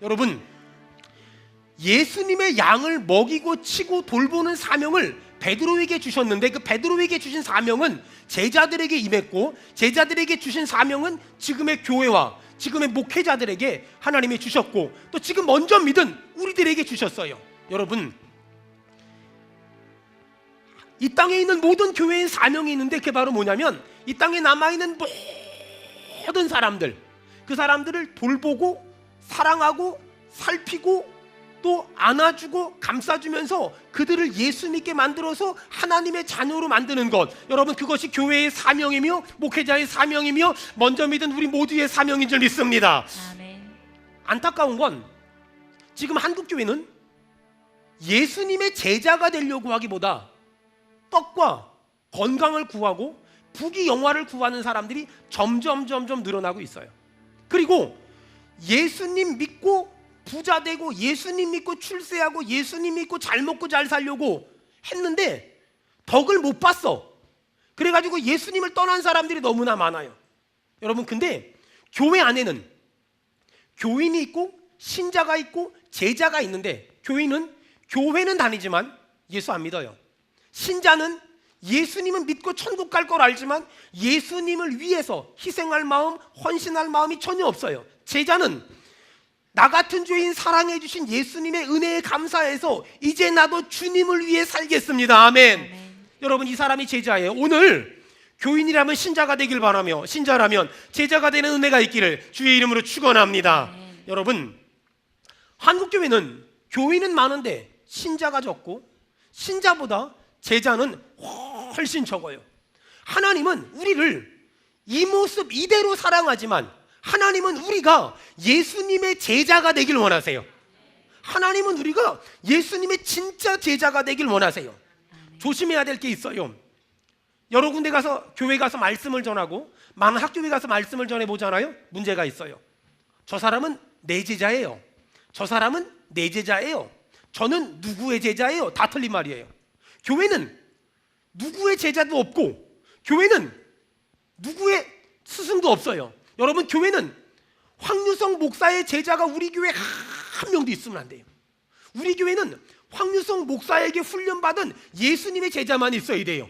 여러분, 예수님의 양을 먹이고 치고 돌보는 사명을 베드로에게 주셨는데, 그 베드로에게 주신 사명은 제자들에게 임했고, 제자들에게 주신 사명은 지금의 교회와 지금의 목회자들에게 하나님이 주셨고, 또 지금 먼저 믿은 우리들에게 주셨어요. 여러분, 이 땅에 있는 모든 교회의 사명이 있는데, 그게 바로 뭐냐면 이 땅에 남아있는 모든 사람들, 그 사람들을 돌보고 사랑하고 살피고 또 안아주고 감싸주면서 그들을 예수 믿게 만들어서 하나님의 자녀로 만드는 것, 여러분, 그것이 교회의 사명이며 목회자의 사명이며 먼저 믿은 우리 모두의 사명인 줄 믿습니다. 아멘. 안타까운 건 지금 한국교회는 예수님의 제자가 되려고 하기보다 떡과 건강을 구하고 부귀영화를 구하는 사람들이 점점 늘어나고 있어요. 그리고 예수님 믿고 부자 되고 예수님 믿고 출세하고 예수님 믿고 잘 먹고 잘 살려고 했는데 덕을 못 봤어. 그래가지고 예수님을 떠난 사람들이 너무나 많아요. 여러분, 근데 교회 안에는 교인이 있고 신자가 있고 제자가 있는데, 교회는 다니지만 예수 안 믿어요. 신자는 예수님은 믿고 천국 갈 걸 알지만 예수님을 위해서 희생할 마음, 헌신할 마음이 전혀 없어요. 제자는 나 같은 죄인 사랑해 주신 예수님의 은혜에 감사해서 이제 나도 주님을 위해 살겠습니다. 아멘. 아멘. 여러분, 이 사람이 제자예요. 오늘 교인이라면 신자가 되길 바라며, 신자라면 제자가 되는 은혜가 있기를 주의 이름으로 축원합니다. 아멘. 여러분, 한국교회는 교인은 많은데 신자가 적고 신자보다 제자는 훨씬 적어요. 하나님은 우리를 이 모습 이대로 사랑하지만 하나님은 우리가 예수님의 제자가 되길 원하세요. 하나님은 우리가 예수님의 진짜 제자가 되길 원하세요. 조심해야 될 게 있어요. 여러 군데 가서, 교회 가서 말씀을 전하고 많은 학교에 가서 말씀을 전해보잖아요. 문제가 있어요. 저 사람은 내 제자예요. 저 사람은 내 제자예요. 저는 누구의 제자예요. 다 틀린 말이에요. 교회는 누구의 제자도 없고 교회는 누구의 스승도 없어요. 여러분, 교회는 황유성 목사의 제자가 우리 교회에 한 명도 있으면 안 돼요. 우리 교회는 황유성 목사에게 훈련받은 예수님의 제자만 있어야 돼요.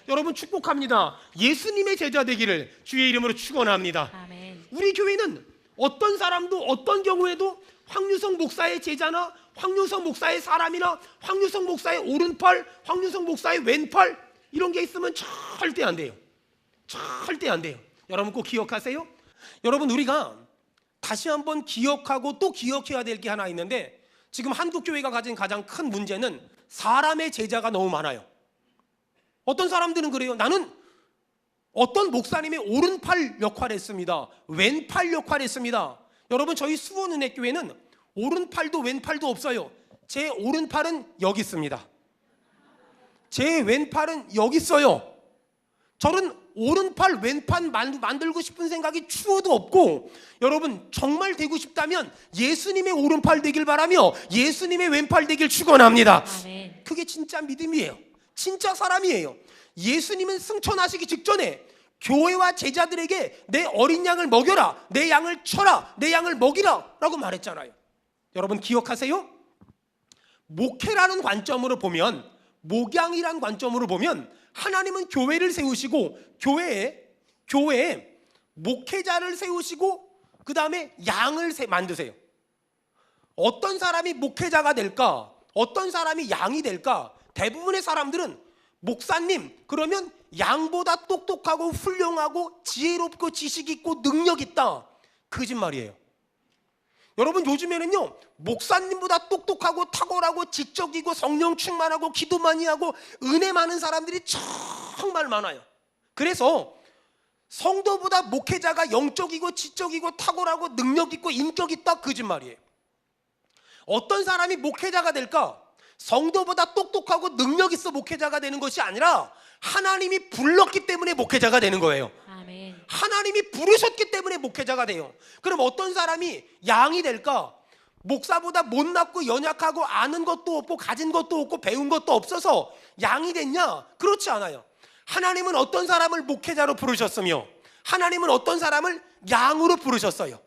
여러분, 축복합니다. 예수님의 제자 되기를 주의 이름으로 축원합니다. 아멘. 우리 교회는 어떤 사람도 어떤 경우에도 황유성 목사의 제자나 황유성 목사의 사람이나 황유성 목사의 오른팔, 황유성 목사의 왼팔, 이런 게 있으면 절대 안 돼요. 절대 안 돼요. 여러분, 꼭 기억하세요. 여러분, 우리가 다시 한번 기억하고 또 기억해야 될 게 하나 있는데, 지금 한국교회가 가진 가장 큰 문제는 사람의 제자가 너무 많아요. 어떤 사람들은 그래요. 나는 어떤 목사님의 오른팔 역할을 했습니다. 왼팔 역할을 했습니다. 여러분, 저희 수원은혜교회는 오른팔도 왼팔도 없어요. 제 오른팔은 여기 있습니다. 제 왼팔은 여기 있어요. 저는 오른팔 왼팔 만들고 싶은 생각이 추워도 없고, 여러분, 정말 되고 싶다면 예수님의 오른팔 되길 바라며 예수님의 왼팔 되길 축원합니다. 아멘. 그게 진짜 믿음이에요. 진짜 사람이에요. 예수님은 승천하시기 직전에 교회와 제자들에게 내 어린 양을 먹여라, 내 양을 쳐라, 내 양을 먹이라 라고 말했잖아요. 여러분, 기억하세요? 목회라는 관점으로 보면, 목양이라는 관점으로 보면 하나님은 교회를 세우시고 교회에 목회자를 세우시고 그 다음에 양을 만드세요. 어떤 사람이 목회자가 될까? 어떤 사람이 양이 될까? 대부분의 사람들은 목사님 그러면 양보다 똑똑하고 훌륭하고 지혜롭고 지식 있고 능력 있다. 거짓말이에요. 여러분, 요즘에는요, 목사님보다 똑똑하고 탁월하고 지적이고 성령 충만하고 기도 많이 하고 은혜 많은 사람들이 정말 많아요. 그래서 성도보다 목회자가 영적이고 지적이고 탁월하고 능력 있고 인격 있다. 거짓말이에요. 어떤 사람이 목회자가 될까? 성도보다 똑똑하고 능력 있어 목회자가 되는 것이 아니라 하나님이 불렀기 때문에 목회자가 되는 거예요. 아멘. 하나님이 부르셨기 때문에 목회자가 돼요. 그럼 어떤 사람이 양이 될까? 목사보다 못났고 연약하고 아는 것도 없고 가진 것도 없고 배운 것도 없어서 양이 됐냐? 그렇지 않아요. 하나님은 어떤 사람을 목회자로 부르셨으며 하나님은 어떤 사람을 양으로 부르셨어요.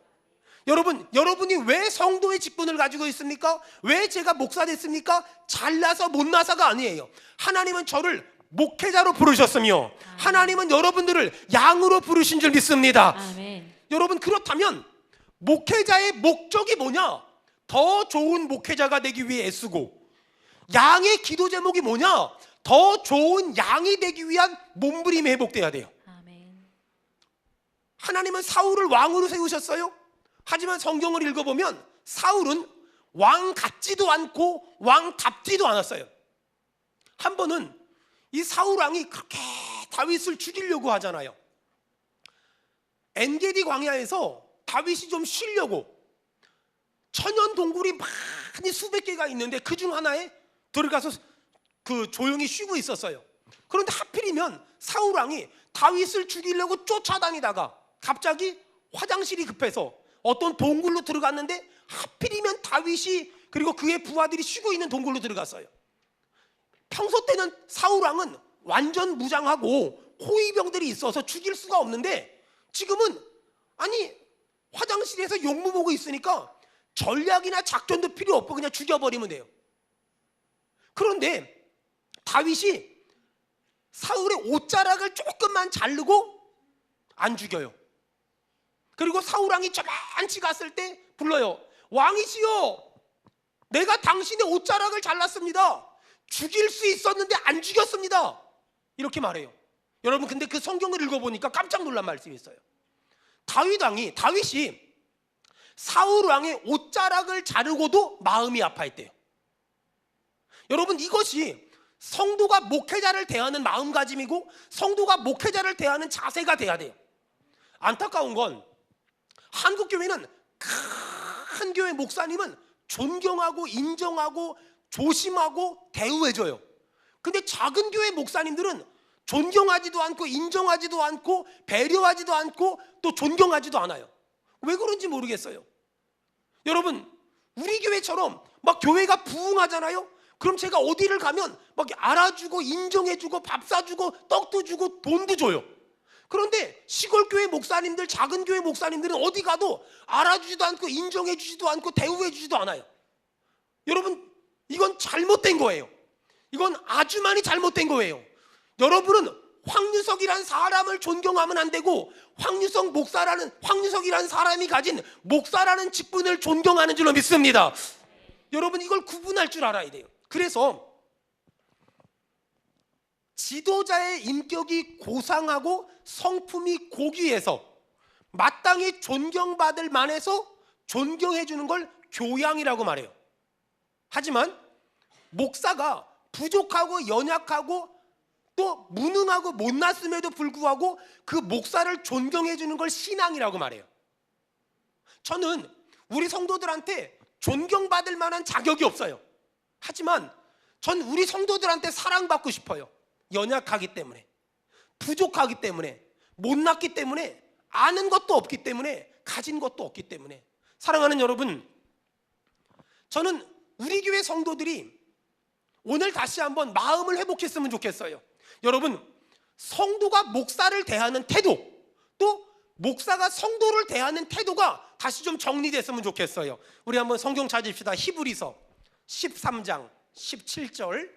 여러분이 왜 성도의 직분을 가지고 있습니까? 왜 제가 목사 됐습니까? 잘나서 못나서가 아니에요. 하나님은 저를 목회자로 부르셨으며 하나님은 여러분들을 양으로 부르신 줄 믿습니다. 아멘. 여러분, 그렇다면 목회자의 목적이 뭐냐? 더 좋은 목회자가 되기 위해 애쓰고, 양의 기도 제목이 뭐냐? 더 좋은 양이 되기 위한 몸부림이 회복돼야 돼요. 아멘. 하나님은 사울을 왕으로 세우셨어요. 하지만 성경을 읽어보면 사울은 왕 같지도 않고 왕답지도 않았어요. 한 번은 이 사울 왕이 그렇게 다윗을 죽이려고 하잖아요. 엔게디 광야에서 다윗이 좀 쉬려고 천연 동굴이 많이 수백 개가 있는데 그 중 하나에 들어가서 조용히 쉬고 있었어요. 그런데 하필이면 사울 왕이 다윗을 죽이려고 쫓아다니다가 갑자기 화장실이 급해서 어떤 동굴로 들어갔는데 하필이면 다윗이 그리고 그의 부하들이 쉬고 있는 동굴로 들어갔어요. 평소 때는 사울 왕은 완전 무장하고 호위병들이 있어서 죽일 수가 없는데 지금은 화장실에서 용무 보고 있으니까 전략이나 작전도 필요 없고 그냥 죽여버리면 돼요. 그런데 다윗이 사울의 옷자락을 조금만 자르고 안 죽여요. 그리고 사울 왕이 저만치 갔을 때 불러요. 왕이시여, 내가 당신의 옷자락을 잘랐습니다. 죽일 수 있었는데 안 죽였습니다. 이렇게 말해요. 여러분, 근데 그 성경을 읽어보니까 깜짝 놀란 말씀이 있어요. 다윗이 사울 왕의 옷자락을 자르고도 마음이 아파했대요. 여러분, 이것이 성도가 목회자를 대하는 마음가짐이고 성도가 목회자를 대하는 자세가 돼야 돼요. 안타까운 건 한국 교회는 큰 교회 목사님은 존경하고 인정하고 조심하고 대우해줘요. 근데 작은 교회 목사님들은 존경하지도 않고 인정하지도 않고 배려하지도 않고 또 존경하지도 않아요. 왜 그런지 모르겠어요. 여러분, 우리 교회처럼 막 교회가 부흥하잖아요. 그럼 제가 어디를 가면 막 알아주고 인정해주고 밥 사주고 떡도 주고 돈도 줘요. 그런데 시골 교회 목사님들, 작은 교회 목사님들은 어디 가도 알아주지도 않고 인정해주지도 않고 대우해주지도 않아요. 여러분, 이건 잘못된 거예요. 이건 아주 많이 잘못된 거예요. 여러분은 황유석이란 사람을 존경하면 안 되고 황유석이란 사람이 가진 목사라는 직분을 존경하는 줄로 믿습니다. 여러분, 이걸 구분할 줄 알아야 돼요. 그래서 지도자의 인격이 고상하고 성품이 고귀해서 마땅히 존경받을 만해서 존경해 주는 걸 교양이라고 말해요. 하지만 목사가 부족하고 연약하고 또 무능하고 못났음에도 불구하고 그 목사를 존경해 주는 걸 신앙이라고 말해요. 저는 우리 성도들한테 존경받을 만한 자격이 없어요. 하지만 전 우리 성도들한테 사랑받고 싶어요. 연약하기 때문에, 부족하기 때문에, 못났기 때문에, 아는 것도 없기 때문에, 가진 것도 없기 때문에. 사랑하는 여러분, 저는 우리 교회 성도들이 오늘 다시 한번 마음을 회복했으면 좋겠어요. 여러분, 성도가 목사를 대하는 태도, 또 목사가 성도를 대하는 태도가 다시 좀 정리됐으면 좋겠어요. 우리 한번 성경 찾읍시다. 히브리서 13장 17절.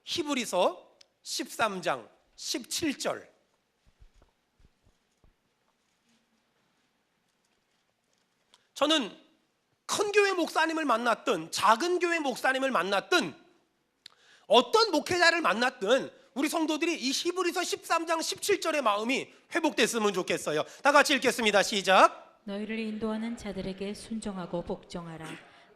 히브리서 13장 17절. 저는 큰 교회 목사님을 만났든 작은 교회 목사님을 만났든 어떤 목회자를 만났든 우리 성도들이 이 히브리서 13장 17절의 마음이 회복됐으면 좋겠어요. 다 같이 읽겠습니다. 시작. 너희를 인도하는 자들에게 순종하고 복종하라.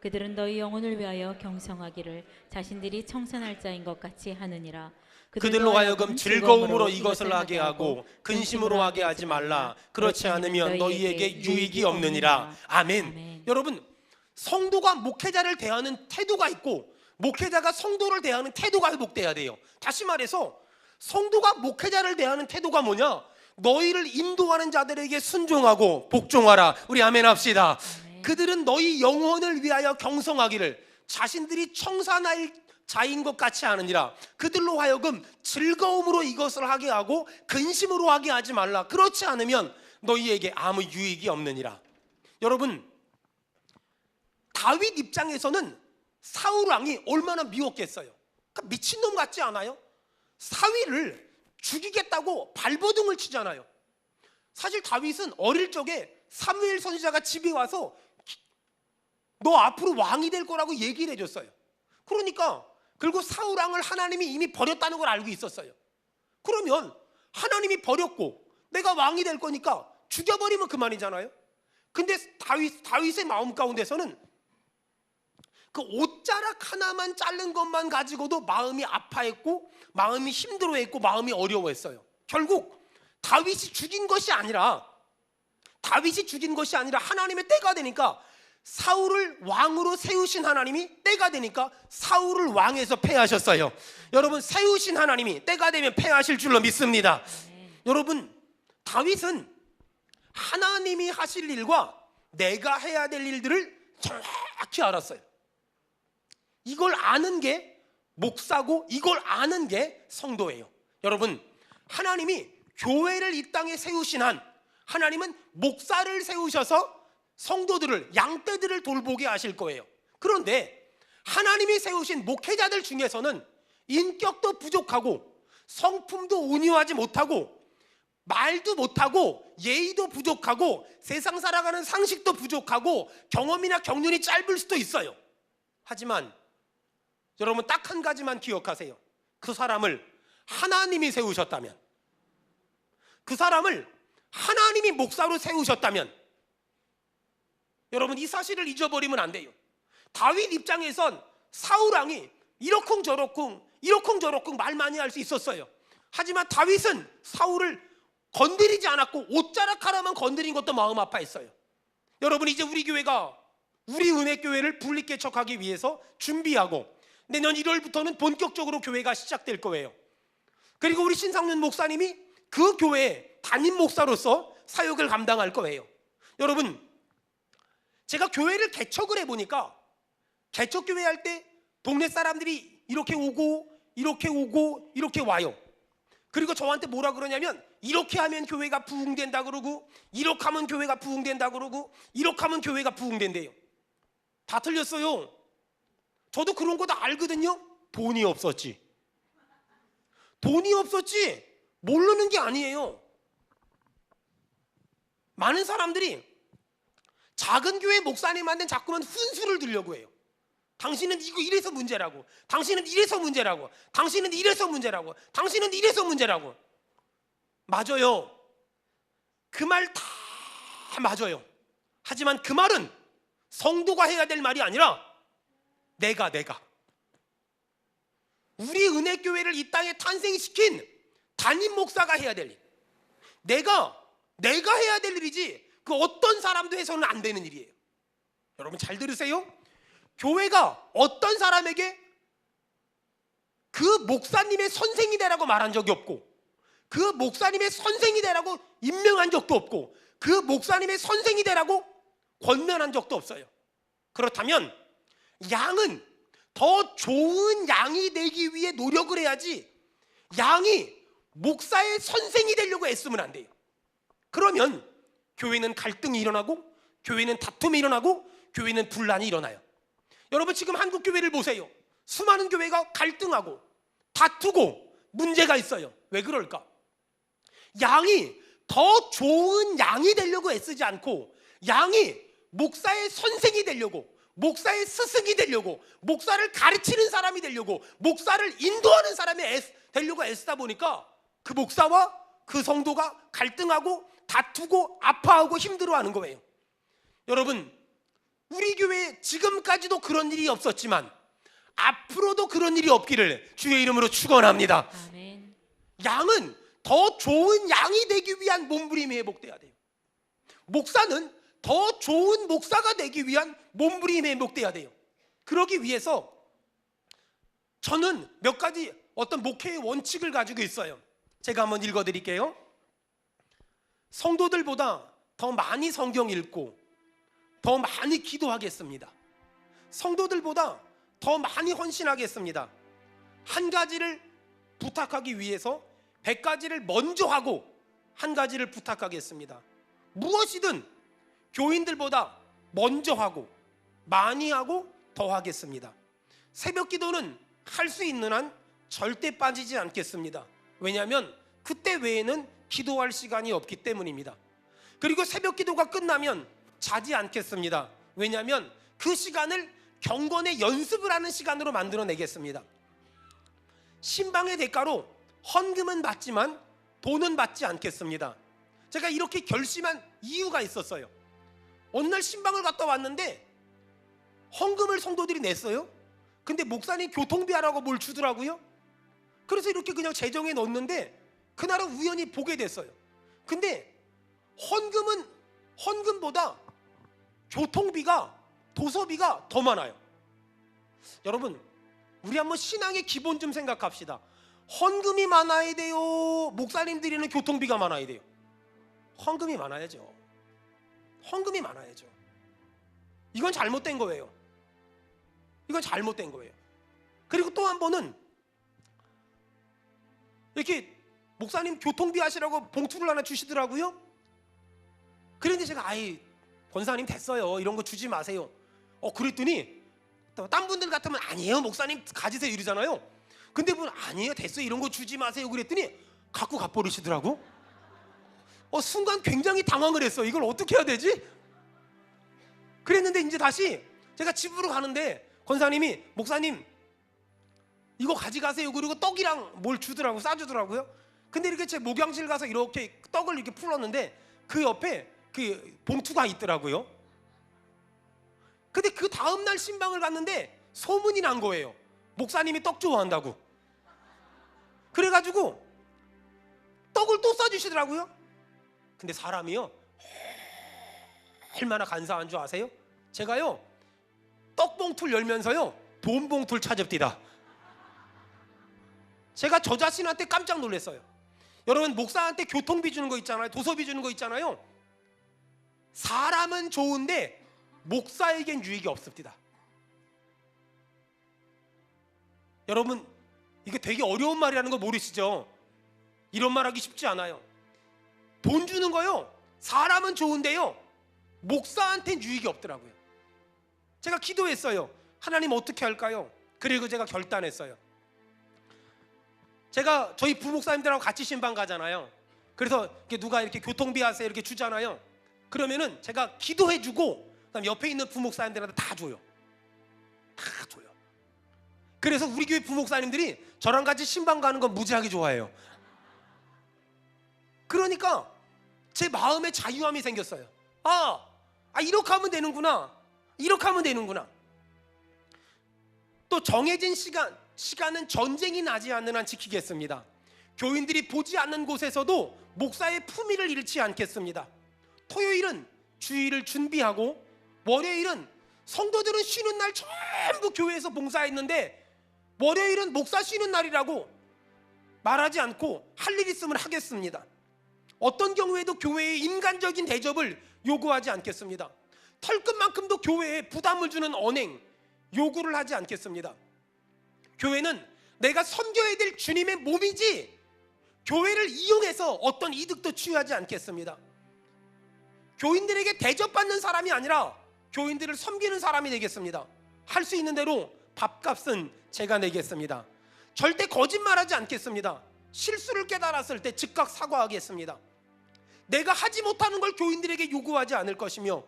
그들은 너희 영혼을 위하여 경성하기를 자신들이 청산할 자인 것 같이 하느니라. 그들로 하여금 즐거움으로 이것을 하게 하고 근심으로 하게 하지 말라. 그렇지 않으면 너희에게 유익이 없느니라. 아멘. 여러분, 성도가 목회자를 대하는 태도가 있고 목회자가 성도를 대하는 태도가 회복돼야 돼요. 다시 말해서 성도가 목회자를 대하는 태도가 뭐냐? 너희를 인도하는 자들에게 순종하고 복종하라. 우리 아멘 합시다. 아멘. 그들은 너희 영혼을 위하여 경성하기를 자신들이 청산할 자인 것 같이 하느니라. 그들로 하여금 즐거움으로 이것을 하게 하고 근심으로 하게 하지 말라. 그렇지 않으면 너희에게 아무 유익이 없느니라. 여러분, 다윗 입장에서는 사울 왕이 얼마나 미웠겠어요. 그러니까 미친놈 같지 않아요? 사위를 죽이겠다고 발버둥을 치잖아요. 사실 다윗은 어릴 적에 사무엘 선지자가 집에 와서 너 앞으로 왕이 될 거라고 얘기를 해줬어요. 그러니까 그리고 사울 왕을 하나님이 이미 버렸다는 걸 알고 있었어요. 그러면 하나님이 버렸고 내가 왕이 될 거니까 죽여버리면 그만이잖아요. 근데 다윗의 마음 가운데서는 그 옷자락 하나만 자른 것만 가지고도 마음이 아파했고 마음이 힘들어했고 마음이 어려워했어요. 결국 다윗이 죽인 것이 아니라 하나님의 때가 되니까, 사울을 왕으로 세우신 하나님이 때가 되니까 사울을 왕에서 패하셨어요. 여러분, 세우신 하나님이 때가 되면 패하실 줄로 믿습니다. 여러분, 다윗은 하나님이 하실 일과 내가 해야 될 일들을 정확히 알았어요. 이걸 아는 게 목사고 이걸 아는 게 성도예요. 여러분, 하나님이 교회를 이 땅에 세우신 한 하나님은 목사를 세우셔서 성도들을, 양떼들을 돌보게 하실 거예요. 그런데 하나님이 세우신 목회자들 중에서는 인격도 부족하고 성품도 온유하지 못하고 말도 못하고 예의도 부족하고 세상 살아가는 상식도 부족하고 경험이나 경륜이 짧을 수도 있어요. 하지만 여러분, 딱 한 가지만 기억하세요. 그 사람을 하나님이 세우셨다면, 그 사람을 하나님이 목사로 세우셨다면, 여러분, 이 사실을 잊어버리면 안 돼요. 다윗 입장에선 사울 왕이 이러쿵저러쿵 말 많이 할 수 있었어요. 하지만 다윗은 사울을 건드리지 않았고 옷자락 하나만 건드린 것도 마음 아파했어요. 여러분, 이제 우리 교회가 우리 은혜교회를 분립개척하기 위해서 준비하고 내년 1월부터는 본격적으로 교회가 시작될 거예요. 그리고 우리 신상윤 목사님이 그 교회의 담임 목사로서 사역을 감당할 거예요. 여러분, 제가 교회를 개척을 해보니까 개척교회 할 때 동네 사람들이 이렇게 오고 이렇게 와요. 그리고 저한테 뭐라 그러냐면, 이렇게 하면 교회가 부흥된다 그러고 이렇게 하면 교회가 부흥된다 그러고 이렇게 하면 교회가 부흥된대요. 다 틀렸어요. 저도 그런 거 다 알거든요. 돈이 없었지. 모르는 게 아니에요. 많은 사람들이 작은 교회 목사님한테 자꾸만 훈수를 들려고 해요. 당신은 이래서 문제라고, 당신은 이래서 문제라고, 당신은 이래서 문제라고, 당신은 이래서 문제라고. 맞아요. 그 말 다 맞아요. 하지만 그 말은 성도가 해야 될 말이 아니라 내가 우리 은혜교회를 이 땅에 탄생시킨 담임 목사가 해야 될 일, 내가 해야 될 일이지 그 어떤 사람도 해서는 안 되는 일이에요. 여러분, 잘 들으세요. 교회가 어떤 사람에게 그 목사님의 선생이 되라고 말한 적이 없고, 그 목사님의 선생이 되라고 임명한 적도 없고, 그 목사님의 선생이 되라고 권면한 적도 없어요. 그렇다면 양은 더 좋은 양이 되기 위해 노력을 해야지, 양이 목사의 선생이 되려고 애쓰면 안 돼요. 그러면 교회는 갈등이 일어나고, 교회는 다툼이 일어나고, 교회는 분란이 일어나요. 여러분, 지금 한국 교회를 보세요. 수많은 교회가 갈등하고 다투고 문제가 있어요. 왜 그럴까? 양이 더 좋은 양이 되려고 애쓰지 않고, 양이 목사의 선생이 되려고, 목사의 스승이 되려고, 목사를 가르치는 사람이 되려고, 목사를 인도하는 사람이 되려고 애쓰다 보니까 그 목사와 그 성도가 갈등하고 다투고 아파하고 힘들어하는 거예요. 여러분, 우리 교회에 지금까지도 그런 일이 없었지만 앞으로도 그런 일이 없기를 주의 이름으로 축원합니다. 아멘. 양은 더 좋은 양이 되기 위한 몸부림이 회복돼야 돼요. 목사는 더 좋은 목사가 되기 위한 몸부림이 회복돼야 돼요. 그러기 위해서 저는 몇 가지 어떤 목회의 원칙을 가지고 있어요. 제가 한번 읽어드릴게요. 성도들보다 더 많이 성경 읽고 더 많이 기도하겠습니다. 성도들보다 더 많이 헌신하겠습니다. 한 가지를 부탁하기 위해서 100가지를 먼저 하고 한 가지를 부탁하겠습니다. 무엇이든 교인들보다 먼저 하고 많이 하고 더 하겠습니다. 새벽 기도는 할 수 있는 한 절대 빠지지 않겠습니다. 왜냐하면 그때 외에는 기도할 시간이 없기 때문입니다. 그리고 새벽 기도가 끝나면 자지 않겠습니다. 왜냐하면 그 시간을 경건의 연습을 하는 시간으로 만들어내겠습니다. 신방의 대가로 헌금은 받지만 돈은 받지 않겠습니다. 제가 이렇게 결심한 이유가 있었어요. 어느 날 신방을 갔다 왔는데 헌금을 성도들이 냈어요. 근데 목사님 교통비하라고 뭘 주더라고요. 그래서 이렇게 그냥 재정에 넣었는데 그날은 우연히 보게 됐어요. 근데 헌금보다 교통비가, 도서비가 더 많아요. 여러분, 우리 한번 신앙의 기본 좀 생각합시다. 헌금이 많아야 돼요? 목사님 드리는 교통비가 많아야 돼요? 헌금이 많아야죠. 헌금이 많아야죠. 이건 잘못된 거예요. 이건 잘못된 거예요. 그리고 또 한 번은 이렇게 목사님 교통비 하시라고 봉투를 하나 주시더라고요. 그런데 제가 권사님 됐어요, 이런 거 주지 마세요. 그랬더니 딴 분들 같으면 아니에요, 목사님 가지세요 이러잖아요. 근데 아니에요, 됐어요, 이런 거 주지 마세요 그랬더니 갖고 가버리시더라고. 순간 굉장히 당황을 했어. 이걸 어떻게 해야 되지? 그랬는데 이제 다시 제가 집으로 가는데 권사님이 목사님 이거 가져가세요 그리고 떡이랑 뭘 주더라고, 싸주더라고요. 근데 이렇게 제 목양실 가서 이렇게 떡을 이렇게 풀었는데 그 옆에 그 봉투가 있더라고요. 근데 그 다음날 신방을 갔는데 소문이 난 거예요. 목사님이 떡 좋아한다고. 그래가지고 떡을 또 싸주시더라고요. 근데 사람이요, 얼마나 간사한 줄 아세요? 제가요 떡 봉투를 열면서요 돈 봉투를 찾읍디다. 제가 저 자신한테 깜짝 놀랐어요. 여러분, 목사한테 교통비 주는 거 있잖아요, 도서비 주는 거 있잖아요. 사람은 좋은데 목사에겐 유익이 없습니다. 여러분, 이게 되게 어려운 말이라는 거 모르시죠? 이런 말 하기 쉽지 않아요. 돈 주는 거요, 사람은 좋은데요 목사한테는 유익이 없더라고요. 제가 기도했어요. 하나님 어떻게 할까요? 그리고 제가 결단했어요. 제가 저희 부목사님들하고 같이 신방 가잖아요. 그래서 누가 이렇게 교통비 하세요 이렇게 주잖아요. 그러면은 제가 기도해주고 그다음 옆에 있는 부목사님들한테 다 줘요. 다 줘요. 그래서 우리 교회 부목사님들이 저랑 같이 신방 가는 건 무지하게 좋아해요. 그러니까 제 마음에 자유함이 생겼어요. 이렇게 하면 되는구나. 이렇게 하면 되는구나. 또 정해진 시간은 전쟁이 나지 않는 한 지키겠습니다. 교인들이 보지 않는 곳에서도 목사의 품위를 잃지 않겠습니다. 토요일은 주일을 준비하고 월요일은 성도들은 쉬는 날 전부 교회에서 봉사했는데 월요일은 목사 쉬는 날이라고 말하지 않고 할 일 있으면 하겠습니다. 어떤 경우에도 교회의 인간적인 대접을 요구하지 않겠습니다. 털끝만큼도 교회에 부담을 주는 언행 요구를 하지 않겠습니다. 교회는 내가 섬겨야 될 주님의 몸이지 교회를 이용해서 어떤 이득도 취하지 않겠습니다. 교인들에게 대접받는 사람이 아니라 교인들을 섬기는 사람이 되겠습니다. 할 수 있는 대로 밥값은 제가 내겠습니다. 절대 거짓말하지 않겠습니다. 실수를 깨달았을 때 즉각 사과하겠습니다. 내가 하지 못하는 걸 교인들에게 요구하지 않을 것이며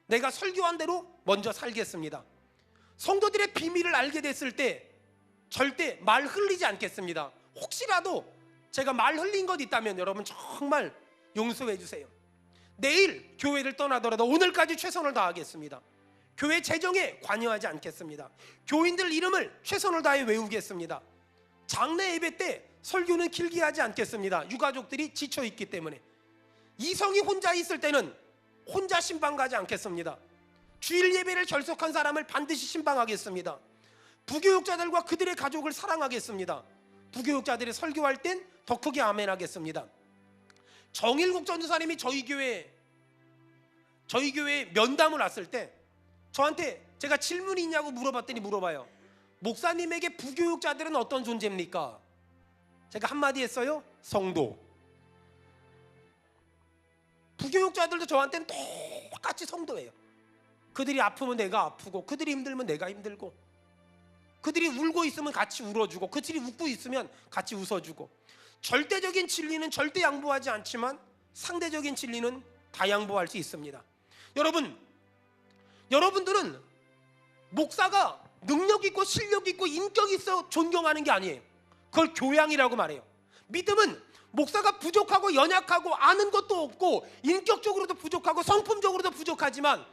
내가 설교한 대로 먼저 살겠습니다. 성도들의 비밀을 알게 됐을 때 절대 말 흘리지 않겠습니다. 혹시라도 제가 말 흘린 것 있다면 여러분 정말 용서해 주세요. 내일 교회를 떠나더라도 오늘까지 최선을 다하겠습니다. 교회 재정에 관여하지 않겠습니다. 교인들 이름을 최선을 다해 외우겠습니다. 장례 예배 때 설교는 길게 하지 않겠습니다. 유가족들이 지쳐 있기 때문에. 이성이 혼자 있을 때는 혼자 신방 가지 않겠습니다. 주일 예배를 결석한 사람을 반드시 신방하겠습니다. 부교육자들과 그들의 가족을 사랑하겠습니다. 부교육자들이 설교할 땐 더 크게 아멘 하겠습니다. 정일국 전도사님이 저희 교회에 면담을 왔을 때 저한테 제가 질문이 있냐고 물어봐요. 목사님에게 부교육자들은 어떤 존재입니까? 제가 한마디 했어요. 성도. 부교육자들도 저한테는 똑같이 성도예요. 그들이 아프면 내가 아프고, 그들이 힘들면 내가 힘들고, 그들이 울고 있으면 같이 울어주고, 그들이 웃고 있으면 같이 웃어주고. 절대적인 진리는 절대 양보하지 않지만 상대적인 진리는 다 양보할 수 있습니다. 여러분들은 목사가 능력 있고 실력 있고 인격 있어 존경하는 게 아니에요. 그걸 교양이라고 말해요. 믿음은 목사가 부족하고 연약하고 아는 것도 없고 인격적으로도 부족하고 성품적으로도 부족하지만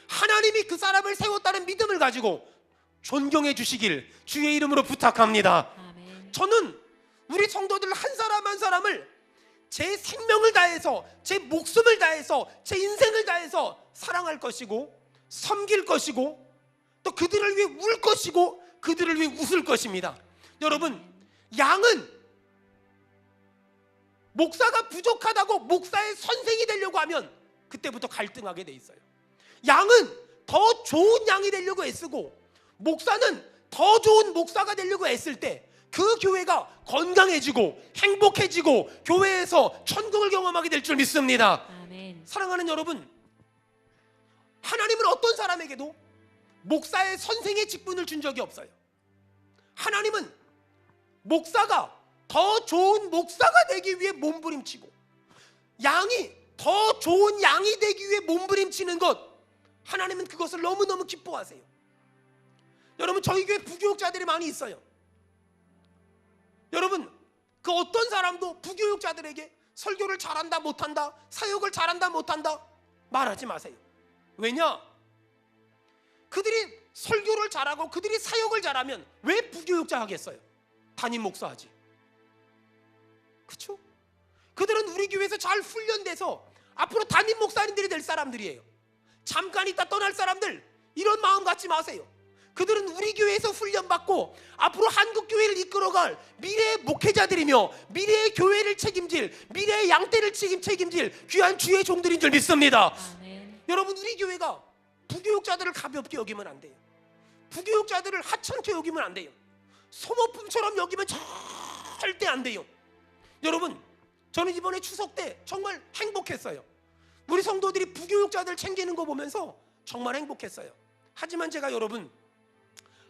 하나님이 그 사람을 세웠다는 믿음을 가지고 존경해 주시길 주의 이름으로 부탁합니다. 아멘. 저는 우리 성도들 한 사람 한 사람을 제 생명을 다해서, 제 목숨을 다해서, 제 인생을 다해서 사랑할 것이고 섬길 것이고 또 그들을 위해 울 것이고 그들을 위해 웃을 것입니다. 여러분, 양은 목사가 부족하다고 목사의 선생이 되려고 하면 그때부터 갈등하게 돼 있어요. 양은 더 좋은 양이 되려고 애쓰고 목사는 더 좋은 목사가 되려고 애쓸 때 그 교회가 건강해지고 행복해지고 교회에서 천국을 경험하게 될 줄 믿습니다. 아멘. 사랑하는 여러분, 하나님은 어떤 사람에게도 목사의 선생의 직분을 준 적이 없어요. 하나님은 목사가 더 좋은 목사가 되기 위해 몸부림치고 양이 더 좋은 양이 되기 위해 몸부림치는 것, 하나님은 그것을 너무너무 기뻐하세요. 여러분, 저희 교회 부교육자들이 많이 있어요. 여러분, 그 어떤 사람도 부교육자들에게 설교를 잘한다 못한다, 사역을 잘한다 못한다 말하지 마세요. 왜냐? 그들이 설교를 잘하고 그들이 사역을 잘하면 왜 부교육자 하겠어요? 담임 목사하지. 그렇죠? 그들은 우리 교회에서 잘 훈련돼서 앞으로 담임 목사님들이 될 사람들이에요. 잠깐 있다 떠날 사람들, 이런 마음 갖지 마세요. 그들은 우리 교회에서 훈련받고 앞으로 한국교회를 이끌어갈 미래의 목회자들이며 미래의 교회를 책임질, 미래의 양떼를 책임질 귀한 주의 종들인 줄 믿습니다. 아멘. 여러분, 우리 교회가 부교육자들을 가볍게 여기면 안 돼요. 부교육자들을 하찮게 여기면 안 돼요. 소모품처럼 여기면 절대 안 돼요. 여러분, 저는 이번에 추석 때 정말 행복했어요. 우리 성도들이 부교육자들 챙기는 거 보면서 정말 행복했어요. 하지만 제가 여러분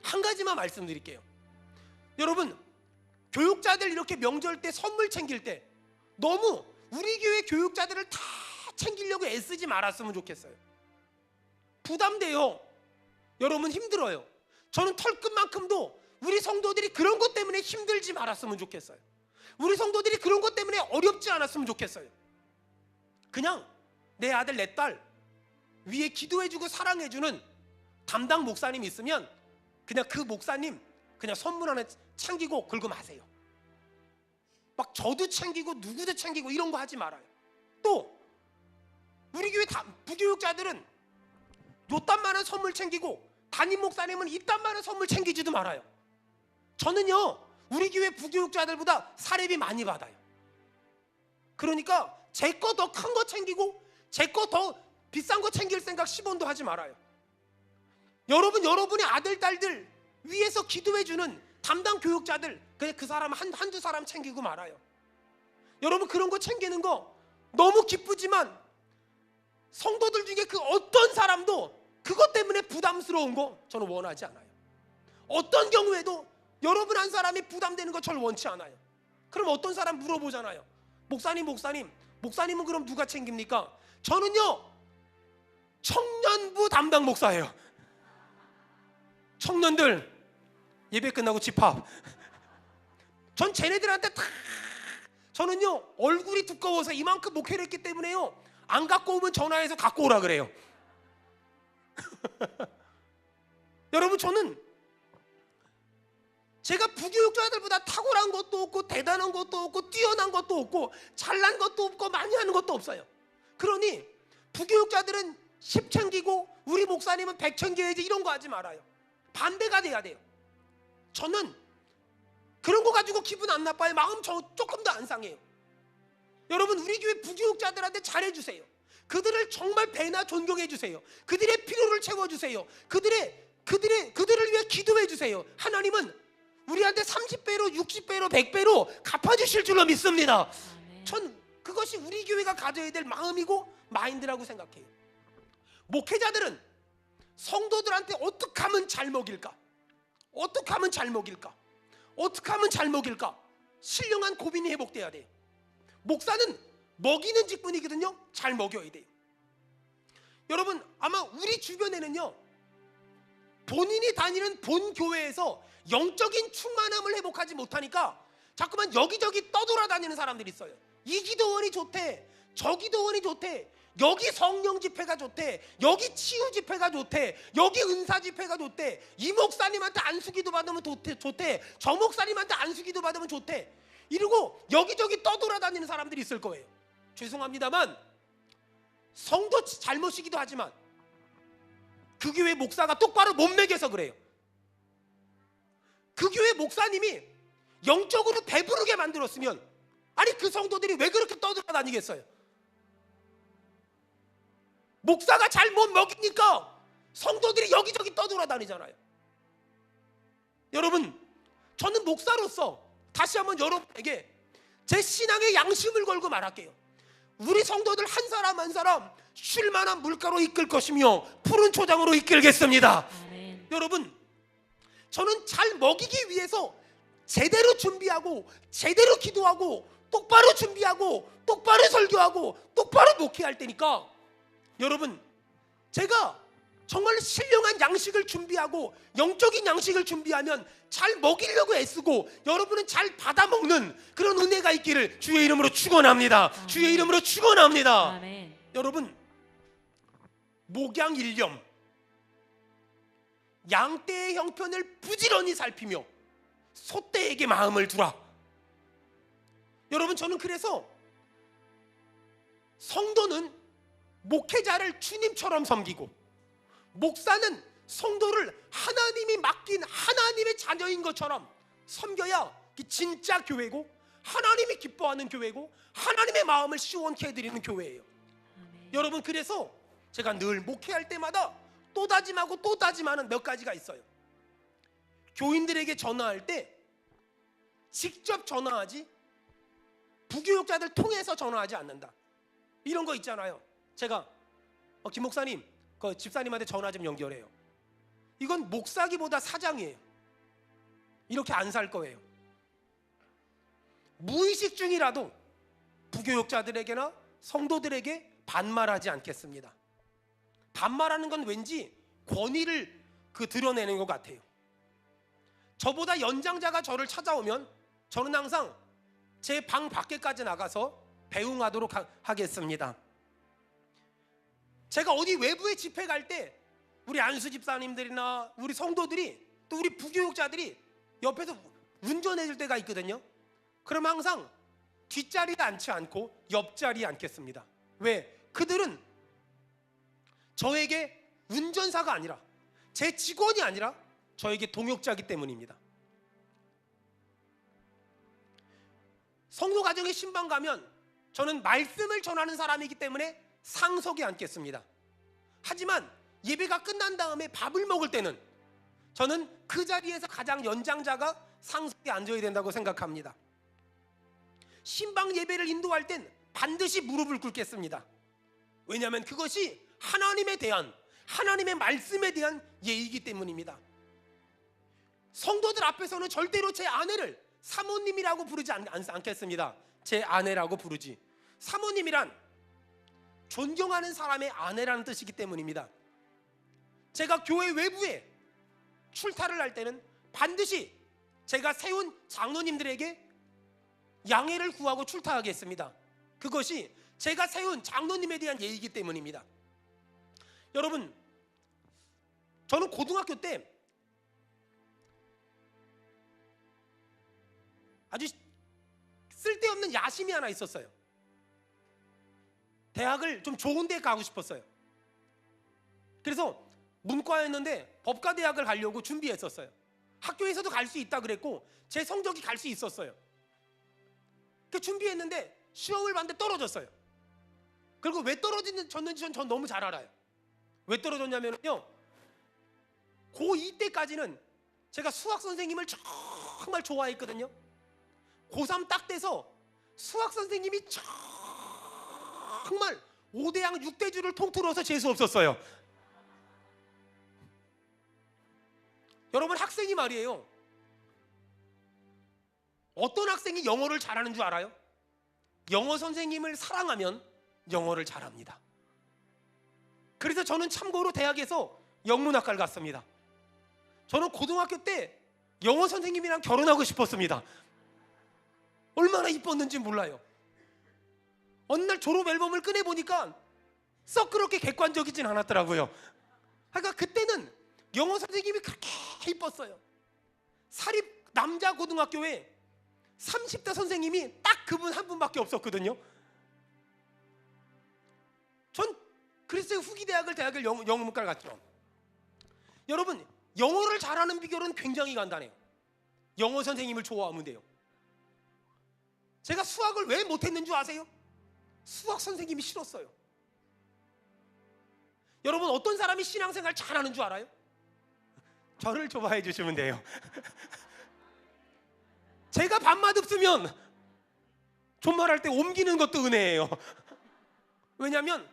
한 가지만 말씀드릴게요. 여러분, 교육자들 이렇게 명절 때 선물 챙길 때 너무 우리 교회 교육자들을 다 챙기려고 애쓰지 말았으면 좋겠어요. 부담돼요. 여러분, 힘들어요. 저는 털끝만큼도 우리 성도들이 그런 것 때문에 힘들지 말았으면 좋겠어요. 우리 성도들이 그런 것 때문에 어렵지 않았으면 좋겠어요. 그냥 내 아들 내 딸 위에 기도해주고 사랑해주는 담당 목사님 있으면 그냥 그 목사님 그냥 선물 하나 챙기고 긁어마세요. 막 저도 챙기고 누구도 챙기고 이런 거 하지 말아요. 또 우리 교회 부교육자들은 요딴만한 선물 챙기고 담임 목사님은 이딴만한 선물 챙기지도 말아요. 저는요 우리 교회 부교육자들보다 사례비 많이 받아요. 그러니까 제 거 더 큰 거 챙기고 제 거 더 비싼 거 챙길 생각 10원도 하지 말아요. 여러분, 여러분의 아들 딸들 위에서 기도해주는 담당 교육자들, 그냥 그 사람 한두 사람 챙기고 말아요. 여러분, 그런 거 챙기는 거 너무 기쁘지만 성도들 중에 그 어떤 사람도 그것 때문에 부담스러운 거 저는 원하지 않아요. 어떤 경우에도 여러분 한 사람이 부담되는 거 저는 원치 않아요. 그럼 어떤 사람 물어보잖아요. 목사님은 그럼 누가 챙깁니까? 저는요 청년부 담당 목사예요. 청년들 예배 끝나고 집합. 전 쟤네들한테 다, 저는요 얼굴이 두꺼워서 이만큼 목회를 했기 때문에요 안 갖고 오면 전화해서 갖고 오라 그래요. 여러분, 저는 제가 부교육자들보다 탁월한 것도 없고 대단한 것도 없고 뛰어난 것도 없고 잘난 것도 없고 많이 하는 것도 없어요. 그러니 부교육자들은 10 챙기고 우리 목사님은 100 챙겨야지 이런 거 하지 말아요. 반대가 돼야 돼요. 저는 그런 거 가지고 기분 안 나빠요. 마음 조금도 안 상해요. 여러분, 우리 교회 부교육자들한테 잘해주세요. 그들을 정말 배나 존경해주세요. 그들의 필요를 채워주세요. 그들을 위해 기도해주세요. 하나님은 우리한테 30배로 60배로 100배로 갚아주실 줄로 믿습니다. 전 그것이 우리 교회가 가져야 될 마음이고 마인드라고 생각해요. 목회자들은 성도들한테 어떻게 하면 잘 먹일까? 어떻게 하면 잘 먹일까? 어떻게 하면 잘 먹일까? 신령한 고민이 회복돼야 돼요. 목사는 먹이는 직분이거든요. 잘 먹여야 돼요. 여러분, 아마 우리 주변에는요, 본인이 다니는 본 교회에서 영적인 충만함을 회복하지 못하니까 자꾸만 여기저기 떠돌아다니는 사람들이 있어요. 이 기도원이 좋대, 저 기도원이 좋대, 여기 성령 집회가 좋대, 여기 치유 집회가 좋대, 여기 은사 집회가 좋대, 이 목사님한테 안수기도 받으면 좋대, 저 목사님한테 안수기도 받으면 좋대, 이러고 여기저기 떠돌아다니는 사람들이 있을 거예요. 죄송합니다만 성도 잘못이기도 하지만 그 교회 목사가 똑바로 못 먹여서 그래요. 그 교회 목사님이 영적으로 배부르게 만들었으면, 아니 그 성도들이 왜 그렇게 떠돌아다니겠어요? 목사가 잘 못 먹이니까 성도들이 여기저기 떠돌아다니잖아요. 여러분, 저는 목사로서 다시 한번 여러분에게 제 신앙의 양심을 걸고 말할게요. 우리 성도들 한 사람 한 사람 쉴만한 물가로 이끌 것이며 푸른 초장으로 이끌겠습니다. 아멘. 여러분, 저는 잘 먹이기 위해서 제대로 준비하고 제대로 기도하고 똑바로 준비하고 똑바로 설교하고 똑바로 목회할 때니까, 여러분, 제가 정말 신령한 양식을 준비하고 영적인 양식을 준비하면 잘 먹이려고 애쓰고 여러분은 잘 받아먹는 그런 은혜가 있기를 주의 이름으로 축원합니다. 아멘. 주의 이름으로 축원합니다. 아멘. 여러분, 목양 일념, 양떼의 형편을 부지런히 살피며 소떼에게 마음을 두라. 여러분, 저는 그래서 성도는 목회자를 주님처럼 섬기고, 목사는 성도를 하나님이 맡긴 하나님의 자녀인 것처럼 섬겨야 진짜 교회고, 하나님이 기뻐하는 교회고, 하나님의 마음을 시원케 해드리는 교회예요. 아멘. 여러분, 그래서 제가 늘 목회할 때마다 또 다짐하고 또 다짐하는 몇 가지가 있어요. 교인들에게 전화할 때 직접 전화하지, 부교육자들 통해서 전화하지 않는다. 이런 거 있잖아요. 제가 김 목사님, 그 집사님한테 전화 좀 연결해요. 이건 목사기보다 사장이에요. 이렇게 안 살 거예요. 무의식 중이라도 부교육자들에게나 성도들에게 반말하지 않겠습니다. 반말하는 건 왠지 권위를 드러내는 것 같아요. 저보다 연장자가 저를 찾아오면 저는 항상 제 방 밖에까지 나가서 배웅하도록 하겠습니다. 제가 어디 외부에 집회 갈 때 우리 안수 집사님들이나 우리 성도들이 또 우리 부교육자들이 옆에서 운전해 줄 때가 있거든요. 그럼 항상 뒷자리에 앉지 않고 옆자리에 앉겠습니다. 왜? 그들은 저에게 운전사가 아니라, 제 직원이 아니라 저에게 동역자이기 때문입니다. 성도 가정에 신방 가면 저는 말씀을 전하는 사람이기 때문에 상석에 앉겠습니다. 하지만 예배가 끝난 다음에 밥을 먹을 때는 저는 그 자리에서 가장 연장자가 상석에 앉아야 된다고 생각합니다. 신방 예배를 인도할 땐 반드시 무릎을 꿇겠습니다. 왜냐하면 그것이 하나님에 대한, 하나님의 말씀에 대한 예의이기 때문입니다. 성도들 앞에서는 절대로 제 아내를 사모님이라고 부르지 않겠습니다. 제 아내라고 부르지. 사모님이란 존경하는 사람의 아내라는 뜻이기 때문입니다. 제가 교회 외부에 출타를 할 때는 반드시 제가 세운 장로님들에게 양해를 구하고 출타하겠습니다. 그것이 제가 세운 장로님에 대한 예의이기 때문입니다. 여러분, 저는 고등학교 때 아주 쓸데없는 야심이 하나 있었어요. 대학을 좀 좋은 데 가고 싶었어요. 그래서 문과였는데 법과대학을 가려고 준비했었어요. 학교에서도 갈 수 있다 그랬고 제 성적이 갈 수 있었어요. 그 준비했는데 시험을 봤는데 떨어졌어요. 그리고 왜 떨어졌는지 전 너무 잘 알아요. 왜 떨어졌냐면요, 고2 때까지는 제가 수학 선생님을 정말 좋아했거든요. 고3 딱 돼서 수학 선생님이 정말 5대양 6대주를 통틀어서 재수 없었어요. 여러분, 학생이 말이에요, 어떤 학생이 영어를 잘하는 줄 알아요? 영어 선생님을 사랑하면 영어를 잘합니다. 그래서 저는 참고로 대학에서 영문학과를 갔습니다. 저는 고등학교 때 영어 선생님이랑 결혼하고 싶었습니다. 얼마나 이뻤는지 몰라요. 어느 날 졸업 앨범을 꺼내보니까 썩 그렇게 객관적이진 않았더라고요. 그러니까 그때는 영어 선생님이 그렇게 이뻤어요. 사립 남자 고등학교에 30대 선생님이 딱 그분 한 분밖에 없었거든요. 전 그래서 후기대학을 영문과를 갔죠. 여러분, 영어를 잘하는 비결은 굉장히 간단해요. 영어 선생님을 좋아하면 돼요. 제가 수학을 왜 못했는 줄 아세요? 수학 선생님이 싫었어요. 여러분, 어떤 사람이 신앙생활 잘하는 줄 알아요? 저를 좋아해 주시면 돼요. 제가 밥맛 없으면 존말할 때 옮기는 것도 은혜예요. 왜냐하면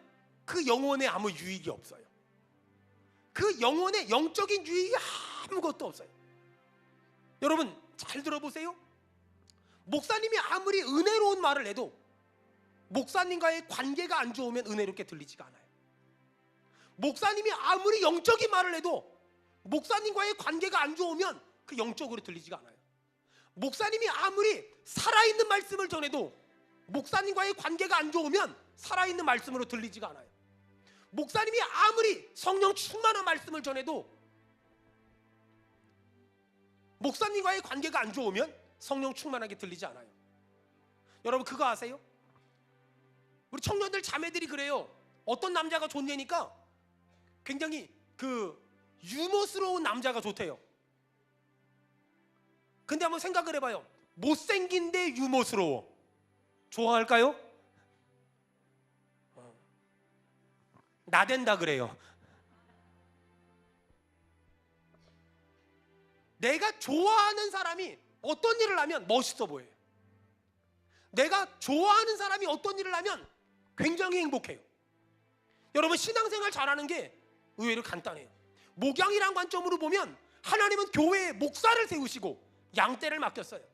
그 영혼에 아무 유익이 없어요. 그 영혼의 영적인 유익이 아무것도 없어요. 여러분, 잘 들어보세요. 목사님이 아무리 은혜로운 말을 해도 목사님과의 관계가 안 좋으면 은혜롭게 들리지가 않아요. 목사님이 아무리 영적인 말을 해도 목사님과의 관계가 안 좋으면 그 영적으로 들리지가 않아요. 목사님이 아무리 살아있는 말씀을 전해도 목사님과의 관계가 안 좋으면 살아있는 말씀으로 들리지가 않아요. 목사님이 아무리 성령 충만한 말씀을 전해도 목사님과의 관계가 안 좋으면 성령 충만하게 들리지 않아요. 여러분, 그거 아세요? 우리 청년들 자매들이 그래요. 어떤 남자가 좋냐니까 굉장히 그 유머스러운 남자가 좋대요. 근데 한번 생각을 해봐요. 못생긴데 유머스러워, 좋아할까요? 나댄다 그래요. 내가 좋아하는 사람이 어떤 일을 하면 멋있어 보여요. 내가 좋아하는 사람이 어떤 일을 하면 굉장히 행복해요. 여러분, 신앙생활 잘하는 게 의외로 간단해요. 목양이란 관점으로 보면 하나님은 교회에 목사를 세우시고 양떼를 맡겼어요.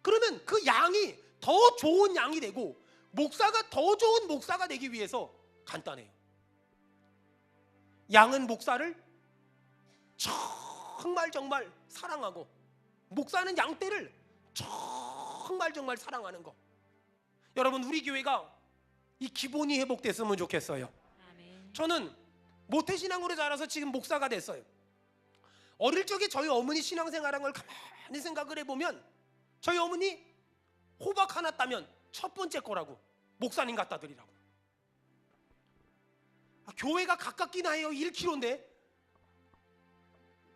그러면 그 양이 더 좋은 양이 되고 목사가 더 좋은 목사가 되기 위해서 간단해요. 양은 목사를 정말 사랑하고 목사는 양떼를 정말 사랑하는 거. 여러분, 우리 교회가 이 기본이 회복됐으면 좋겠어요. 아멘. 저는 모태신앙으로 자라서 지금 목사가 됐어요. 어릴 적에 저희 어머니 신앙생활한 걸 가만히 생각을 해보면 저희 어머니 호박 하나 따면 첫 번째 거라고 목사님 갖다 드리라고. 교회가 가깝긴 해요. 1km인데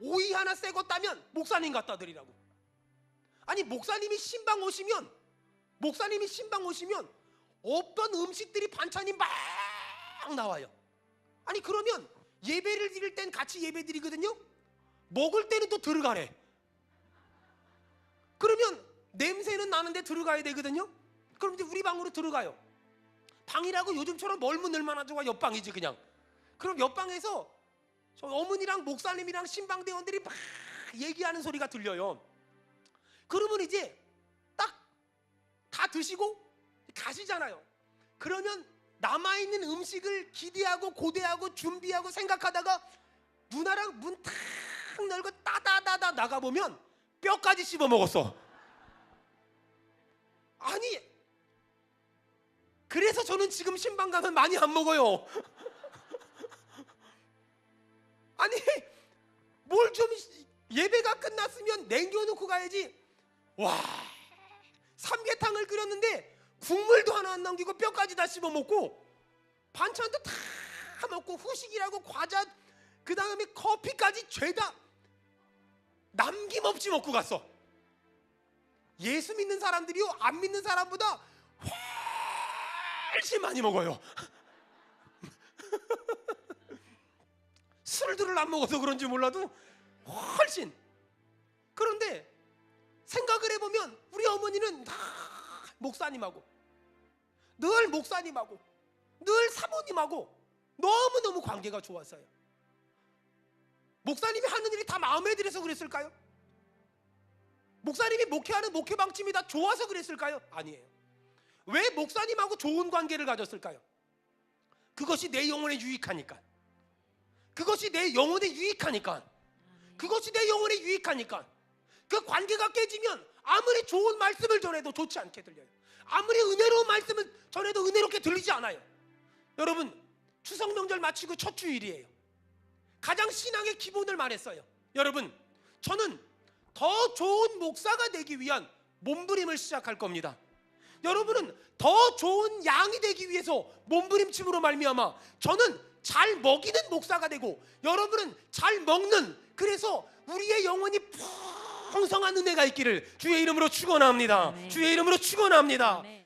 오이 하나 새 거 따면 목사님 갖다 드리라고. 아니, 목사님이 신방 오시면 어떤 음식들이 반찬이 막 나와요. 아니, 그러면 예배를 드릴 땐 같이 예배 드리거든요. 먹을 때는 또 들어가래. 그러면 냄새는 나는데 들어가야 되거든요. 그럼 이제 우리 방으로 들어가요. 방이라고 요즘처럼 멀면 얼마나 좋아. 옆방이지 그냥. 그럼 옆방에서 저 어머니랑 목사님이랑 신방대원들이 막 얘기하는 소리가 들려요. 그러면 이제 딱 다 드시고 가시잖아요. 그러면 남아있는 음식을 기대하고 고대하고 준비하고 생각하다가 누나랑 문 탁 열고 따다다다 나가보면 뼈까지 씹어 먹었어. 아니, 그래서 저는 지금 신방 가면 많이 안 먹어요. 아니, 뭘 좀 예배가 끝났으면 남겨놓고 가야지. 와, 삼계탕을 끓였는데 국물도 하나 안 남기고 뼈까지 다 씹어 먹고 반찬도 다 먹고 후식이라고 과자 그 다음에 커피까지 죄다 남김없이 먹고 갔어. 예수 믿는 사람들이요, 안 믿는 사람보다 훨씬 많이 먹어요. 술들을 안 먹어서 그런지 몰라도 훨씬. 그런데 생각을 해보면 우리 어머니는 다 목사님하고 늘 목사님하고 늘 사모님하고 너무너무 관계가 좋았어요. 목사님이 하는 일이 다 마음에 들어서 그랬을까요? 목사님이 목회하는 목회 방침이 다 좋아서 그랬을까요? 아니에요. 왜 목사님하고 좋은 관계를 가졌을까요? 그것이 내 영혼에 유익하니까. 그것이 내 영혼에 유익하니까. 그것이 내 영혼에 유익하니까. 그 관계가 깨지면 아무리 좋은 말씀을 전해도 좋지 않게 들려요. 아무리 은혜로운 말씀을 전해도 은혜롭게 들리지 않아요. 여러분, 추석 명절 마치고 첫 주일이에요. 가장 신앙의 기본을 말했어요. 여러분, 저는 더 좋은 목사가 되기 위한 몸부림을 시작할 겁니다. 여러분은 더 좋은 양이 되기 위해서 몸부림침으로 말미암아 저는 잘 먹이는 목사가 되고 여러분은 잘 먹는, 그래서 우리의 영혼이 풍성한 은혜가 있기를 주의 이름으로 축원합니다. 아멘. 주의 이름으로 축원합니다. 아멘.